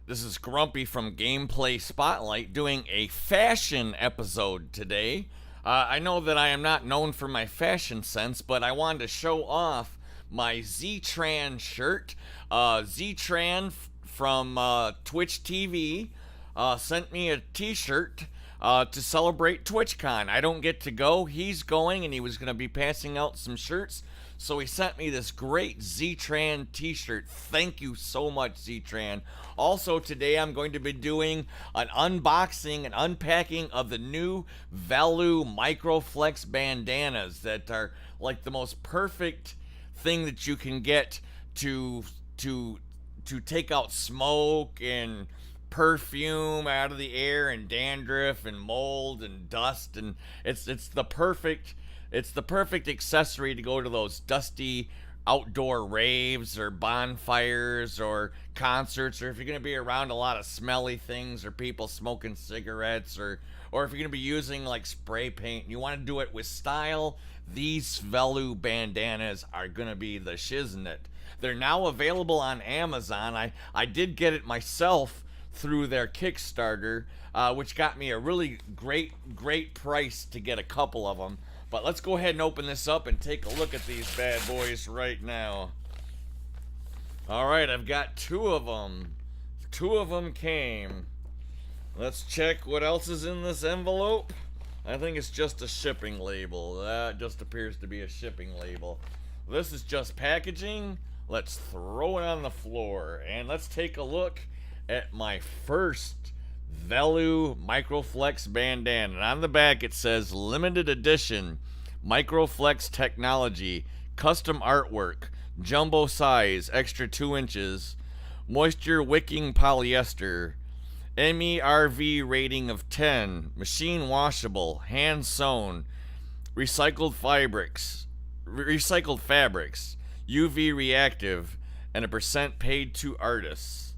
This is Grumpy from Gameplay Spotlight doing a fashion episode today. I know that I am not known for my fashion sense, but I wanted to show off my Z-Tran shirt. Z-Tran from Twitch TV sent me a t-shirt to celebrate TwitchCon. I don't get to go. He's going, and he was going to be passing out some shirts. So he sent me this great Z-Tran t-shirt. Thank you so much, Z-Tran. Also, today I'm going to be doing an unboxing and unpacking of the new Velu Microflex bandanas that are like the most perfect thing that you can get to take out smoke and perfume out of the air and dandruff and mold and dust, and it's the perfect accessory to go to those dusty outdoor raves or bonfires or concerts, or if you're going to be around a lot of smelly things or people smoking cigarettes, or if you're going to be using like spray paint and you want to do it with style. These Velu bandanas are going to be the shiznit. They're now available on Amazon. I did get it myself through their Kickstarter, which got me a really great price to get a couple of them. But let's go ahead and open this up and take a look at these bad boys right now. Alright, I've got two of them. Two of them came. Let's check what else is in this envelope. I think it's just a shipping label. That just appears to be a shipping label. This is just packaging. Let's throw it on the floor and let's take a look at my first Velu Microflex bandana. And on the back it says limited edition Microflex technology, custom artwork, jumbo size, extra 2 inches, moisture wicking polyester, MERV rating of 10, machine washable, hand sewn, recycled fabrics, UV reactive, and a percent paid to artists.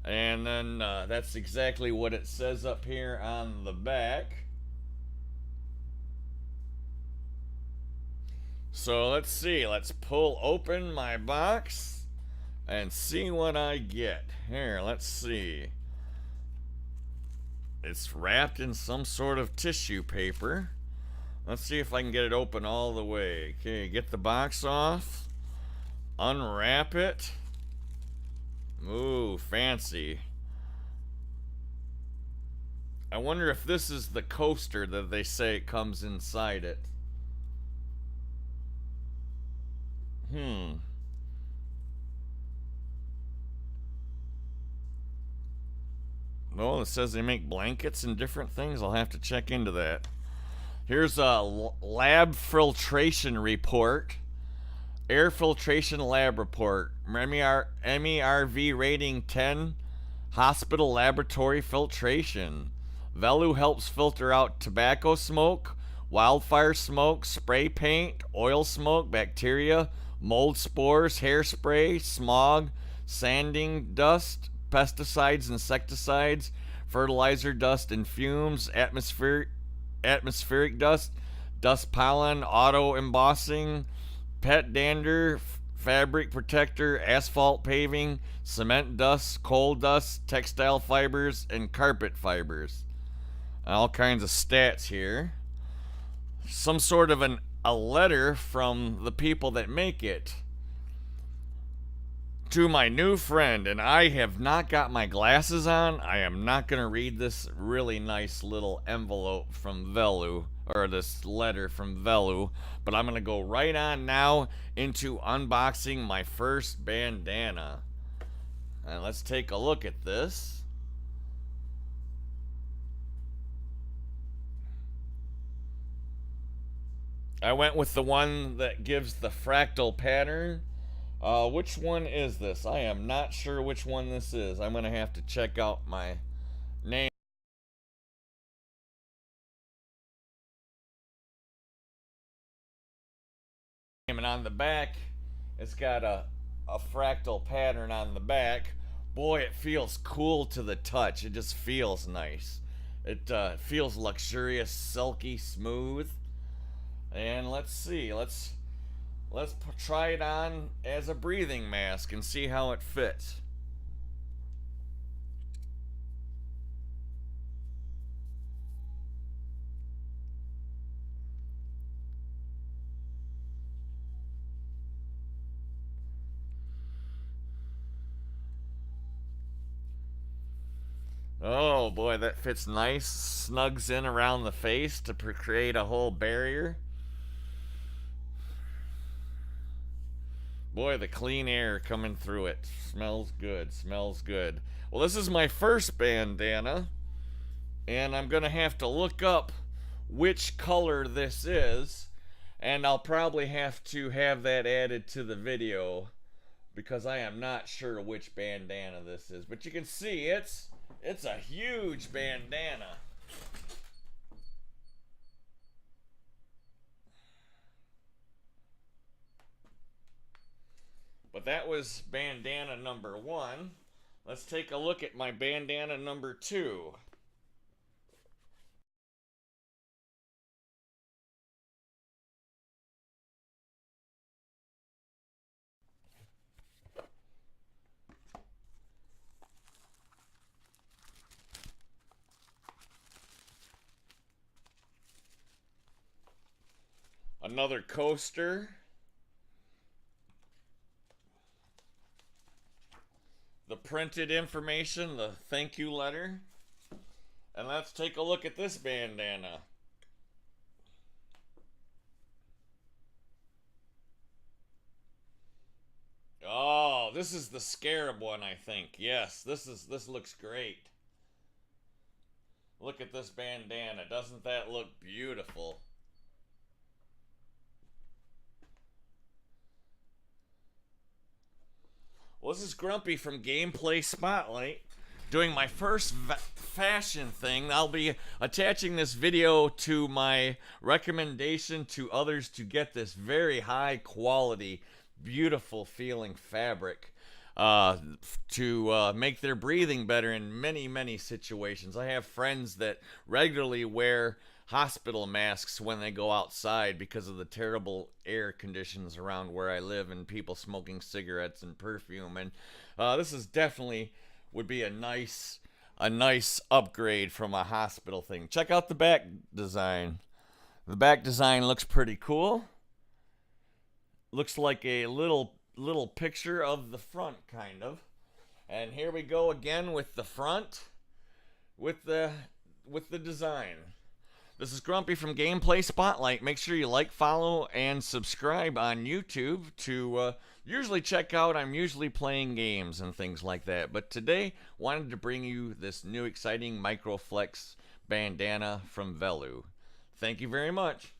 And then that's exactly what it says up here on the back. So let's see. Let's pull open my box and see what I get. Here, let's see. It's wrapped in some sort of tissue paper. Let's see if I can get it open all the way. Okay, get the box off. Unwrap it. Ooh, fancy. I wonder if this is the coaster that they say comes inside it. Well, it says they make blankets and different things. I'll have to check into that. Here's a lab filtration report. Air filtration lab report. MERV rating 10. Hospital laboratory filtration. Velu helps filter out tobacco smoke, wildfire smoke, spray paint, oil smoke, bacteria, mold spores, hairspray, smog, sanding dust, pesticides, insecticides, fertilizer dust and fumes, atmospheric dust, dust pollen, auto embossing, pet dander, fabric protector, asphalt paving, cement dust, coal dust, textile fibers, and carpet fibers. All kinds of stats here. Some sort of a letter from the people that make it. To my new friend, and I have not got my glasses on. I am not going to read this really nice little envelope from Velu, or this letter from Velu, but I'm going to go right on now into unboxing my first bandana. And let's take a look at this. I went with the one that gives the fractal pattern. Which one is this? I am not sure which one this is. I'm going to have to check out my name. And on the back, it's got a fractal pattern on the back. Boy, it feels cool to the touch. It just feels nice. It feels luxurious, silky, smooth. And let's see. Let's try it on as a breathing mask and see how it fits. Oh boy, that fits nice. Snugs in around the face to create a whole barrier. Boy, the clean air coming through it. Smells good, smells good. Well, this is my first bandana, and I'm gonna have to look up which color this is, and I'll probably have to have that added to the video because I am not sure which bandana this is. But you can see it's a huge bandana. But that was bandana number 1. Let's take a look at my bandana number 2. Another coaster. The printed information, the thank you letter. And let's take a look at this bandana. Oh, this is the scarab one, I think. Yes, this looks great. Look at this bandana. Doesn't that look beautiful? Well, this is Grumpy from Gameplay Spotlight doing my first fashion thing. I'll be attaching this video to my recommendation to others to get this very high quality, beautiful feeling fabric to make their breathing better in many, many situations. I have friends that regularly wear hospital masks when they go outside because of the terrible air conditions around where I live and people smoking cigarettes and perfume. And this is definitely would be a nice upgrade from a hospital thing. Check out the back design. The back design looks pretty cool. Looks like a little picture of the front, kind of. And here we go again with the front, with the design. This is Grumpy from Gameplay Spotlight. Make sure you like, follow, and subscribe on YouTube to usually check out. I'm usually playing games and things like that. But today, wanted to bring you this new exciting Microflex bandana from Velu. Thank you very much.